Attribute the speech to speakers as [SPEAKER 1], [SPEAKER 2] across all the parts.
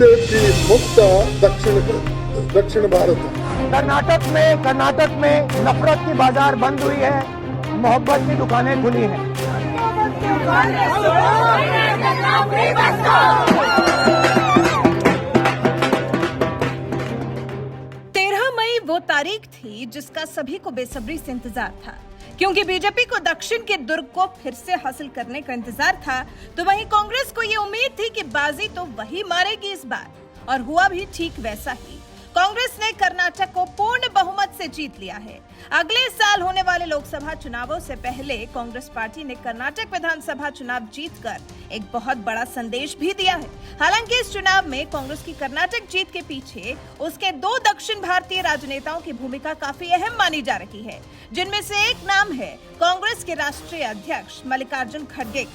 [SPEAKER 1] BJP मुक्त दक्षिण भारत।
[SPEAKER 2] कर्नाटक में नफरत की बाजार बंद हुई है, मोहब्बत की दुकानें खुली हैं।
[SPEAKER 3] 13 मई वो तारीख थी जिसका सभी को बेसब्री से इंतजार था, क्योंकि बीजेपी को दक्षिण के दुर्ग को फिर से हासिल करने का इंतजार था, तो वहीं कांग्रेस को ये उम्मीद थी कि बाजी तो वही मारेगी इस बार, और हुआ भी ठीक वैसा ही। कांग्रेस ने कर्नाटक को पूर्ण बहुमत से जीत लिया है। अगले साल होने वाले लोकसभा चुनावों से पहले कांग्रेस पार्टी ने कर्नाटक विधानसभा चुनाव जीतकर एक बहुत बड़ा संदेश भी दिया है। हालांकि इस चुनाव में कांग्रेस की कर्नाटक जीत के पीछे उसके 2 दक्षिण भारतीय राजनेताओं की भूमिका काफी अहम मानी जा रही है, जिनमें से एक नाम है कांग्रेस के राष्ट्रीय अध्यक्ष मल्लिकार्जुन खड़गे।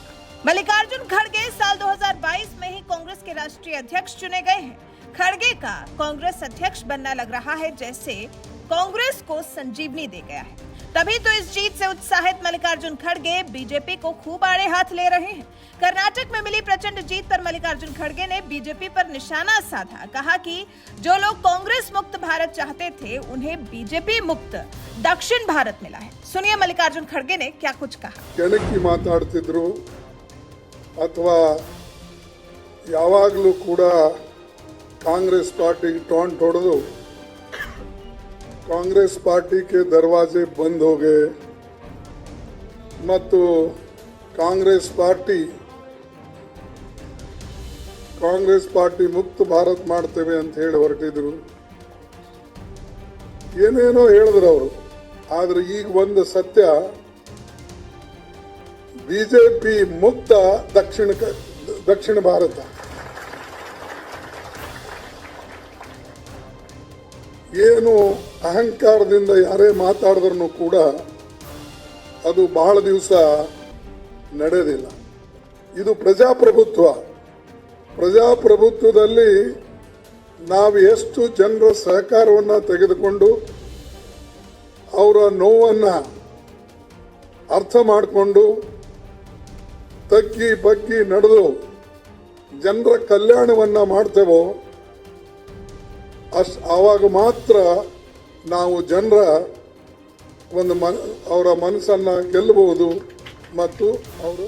[SPEAKER 3] मल्लिकार्जुन खड़गे साल 2022 में ही कांग्रेस के राष्ट्रीय अध्यक्ष चुने गए हैं। खड़गे का कांग्रेस अध्यक्ष बनना लग रहा है जैसे कांग्रेस को संजीवनी दे गया है। तभी तो इस जीत से उत्साहित मल्लिकार्जुन खड़गे बीजेपी को खूब आड़े हाथ ले रहे हैं। कर्नाटक में मिली प्रचंड जीत पर मल्लिकार्जुन खड़गे ने बीजेपी पर निशाना साधा। कहा कि जो लोग कांग्रेस मुक्त भारत चाहते थे, उन्हें बीजेपी मुक्त दक्षिण भारत मिला है। सुनिए मल्लिकार्जुन खड़गे ने क्या कुछ कहा।
[SPEAKER 1] ಕೆಣಕಿ ಮಾತಾಡ್ತಿದ್ರು ಅಥವಾ ಯಾವಾಗಲೂ ಕೂಡ कांग्रेस पार्टी टॉन्ट ಹೊಡೆದು कांग्रेस पार्टी के दरवाजे बंद हो गए ಮತ್ತು कांग्रेस पार्टी मुक्त भारत ಮಾಡ್ತೇವೆ ಅಂತ ಹೇಳಿ ಹೊರಟಿದ್ರು। ಏನೇನೋ ಹೇಳಿದ್ರು ಅವರು, ಆದ್ರೆ ಈಗ ಒಂದು ಸತ್ಯ, ಬಿಜೆಪಿ ಮುಕ್ತ ದಕ್ಷಿಣ ಭಾರತ। ಏನು ಅಹಂಕಾರದಿಂದ ಯಾರೇ ಮಾತಾಡಿದ್ರು ಕೂಡ ಅದು ಬಹಳ ದಿವಸ ನಡೆಯೋದಿಲ್ಲ। ಇದು ಪ್ರಜಾಪ್ರಭುತ್ವದಲ್ಲಿ ನಾವು ಎಷ್ಟು ಜನರ ಸಹಕಾರವನ್ನು ತೆಗೆದುಕೊಂಡು ಅವರ ನೋವನ್ನು ಅರ್ಥ ಮಾಡಿಕೊಂಡು ತಗ್ಗಿ ಬಗ್ಗಿ ನಡೆದು ಜನರ ಕಲ್ಯಾಣವನ್ನು ಮಾಡ್ತೇವೋ ಆವಾಗ ಮಾತ್ರ ನಾವು ಜನರ ಒಂದು ಅವರ ಮನಸ್ಸನ್ನ ಗೆಲ್ಲಬಹುದು ಮತ್ತು ಅವರು।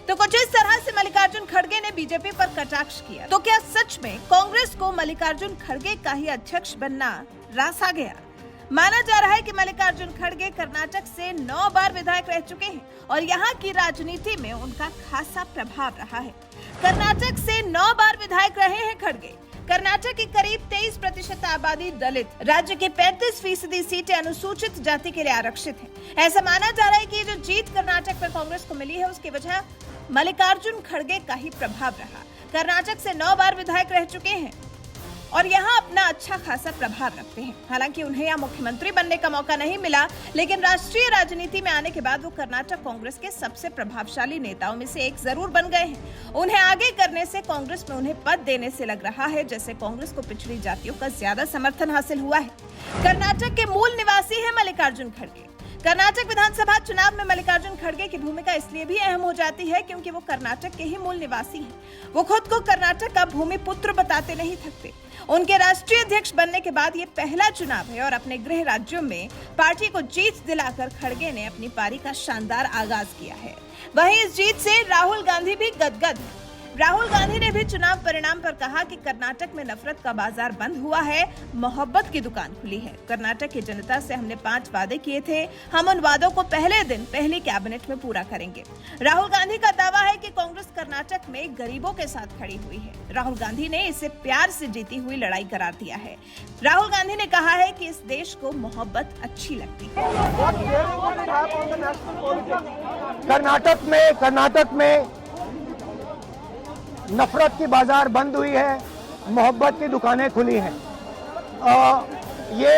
[SPEAKER 3] तो कुछ इस तरह से मल्लिकार्जुन खड़गे ने बीजेपी पर कटाक्ष किया। तो क्या सच में कांग्रेस को मल्लिकार्जुन खड़गे का ही अध्यक्ष बनना रास आ गया? माना जा रहा है कि मल्लिकार्जुन खड़गे कर्नाटक से 9 बार विधायक रह चुके हैं और यहाँ की राजनीति में उनका खासा प्रभाव रहा है। कर्नाटक से 9 बार विधायक रहे हैं खड़गे। कर्नाटक की करीब 23% आबादी दलित, राज्य की 35% सीटें अनुसूचित जाति के लिए आरक्षित हैं। ऐसा माना जा रहा है कि जो जीत कर्नाटक में कांग्रेस को मिली है, उसकी वजह मल्लिकार्जुन खड़गे का ही प्रभाव रहा। कर्नाटक से 9 बार विधायक रह चुके हैं और यहाँ अपना अच्छा खासा प्रभाव रखते हैं। हालांकि उन्हें यहाँ मुख्यमंत्री बनने का मौका नहीं मिला, लेकिन राष्ट्रीय राजनीति में आने के बाद वो कर्नाटक कांग्रेस के सबसे प्रभावशाली नेताओं में से एक जरूर बन गए हैं। उन्हें आगे करने से कांग्रेस में उन्हें पद देने से लग रहा है जैसे कांग्रेस को पिछड़ी जातियों का ज्यादा समर्थन हासिल हुआ है। कर्नाटक के मूल निवासी है मल्लिकार्जुन खड़गे। कर्नाटक विधानसभा चुनाव में मल्लिकार्जुन खड़गे की भूमिका इसलिए भी अहम हो जाती है क्योंकि वो कर्नाटक के ही मूल निवासी हैं। वो खुद को कर्नाटक का भूमि पुत्र बताते नहीं थकते। उनके राष्ट्रीय अध्यक्ष बनने के बाद ये पहला चुनाव है और अपने गृह राज्यों में पार्टी को जीत दिलाकर खड़गे ने अपनी पारी का शानदार आगाज किया है। वहीं इस जीत से राहुल गांधी भी गदगद है। राहुल गांधी ने भी चुनाव परिणाम पर कहा कि कर्नाटक में नफरत का बाजार बंद हुआ है, मोहब्बत की दुकान खुली है। कर्नाटक की जनता से हमने 5 वादे किए थे, हम उन वादों को पहले दिन पहली कैबिनेट में पूरा करेंगे। राहुल गांधी का दावा है कि कांग्रेस कर्नाटक में गरीबों के साथ खड़ी हुई है। राहुल गांधी ने इसे प्यार से जीती हुई लड़ाई करार दिया है। राहुल गांधी ने कहा है कि इस देश को मोहब्बत अच्छी लगती है।
[SPEAKER 2] कर्नाटक में नफरत की बाजार बंद हुई है, मोहब्बत की दुकानें खुली हैं। ये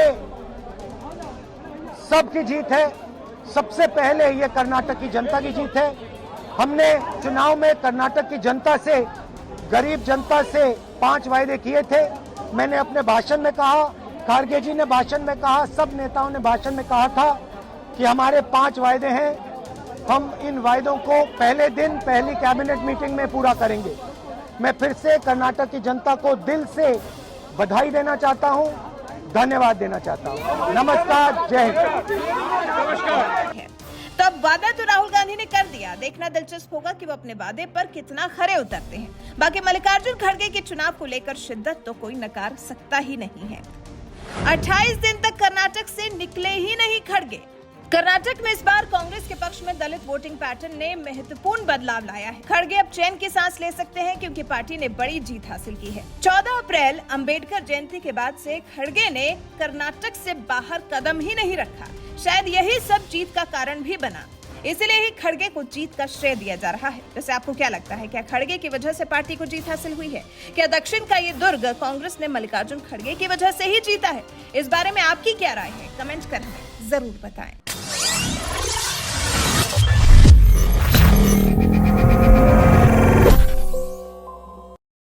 [SPEAKER 2] सबकी जीत है। सबसे पहले ये कर्नाटक की जनता की जीत है। हमने चुनाव में कर्नाटक की जनता से, गरीब जनता से 5 वायदे किए थे। मैंने अपने भाषण में कहा, खड़गे जी ने भाषण में कहा, सब नेताओं ने भाषण में कहा था कि हमारे 5 वायदे हैं। हम इन वायदों को पहले दिन पहली कैबिनेट मीटिंग में पूरा करेंगे। मैं फिर से कर्नाटक की जनता को दिल से बधाई देना चाहता हूं, धन्यवाद देना चाहता हूं। नमस्कार, जय हिंद।
[SPEAKER 3] तो अब वादा तो राहुल गांधी ने कर दिया, देखना दिलचस्प होगा कि वो अपने वादे पर कितना खरे उतरते हैं। बाकी मल्लिकार्जुन खड़गे के चुनाव को लेकर शिद्दत तो कोई नकार सकता ही नहीं है। 28 दिन तक कर्नाटक से निकले ही नहीं खड़गे। कर्नाटक में इस बार कांग्रेस के पक्ष में दलित वोटिंग पैटर्न ने महत्वपूर्ण बदलाव लाया है। खड़गे अब चैन की सांस ले सकते हैं क्योंकि पार्टी ने बड़ी जीत हासिल की है। 14 अप्रैल अंबेडकर जयंती के बाद से खड़गे ने कर्नाटक से बाहर कदम ही नहीं रखा। शायद यही सब जीत का कारण भी बना, इसलिए ही खड़गे को जीत का श्रेय दिया जा रहा है। वैसे आपको क्या लगता है, क्या खड़गे की वजह से पार्टी को जीत हासिल हुई है? क्या दक्षिण का ये दुर्ग कांग्रेस ने मल्लिकार्जुन खड़गे की वजह से ही जीता है? इस बारे में आपकी क्या राय है? कमेंट कर हमें जरूर बताएं।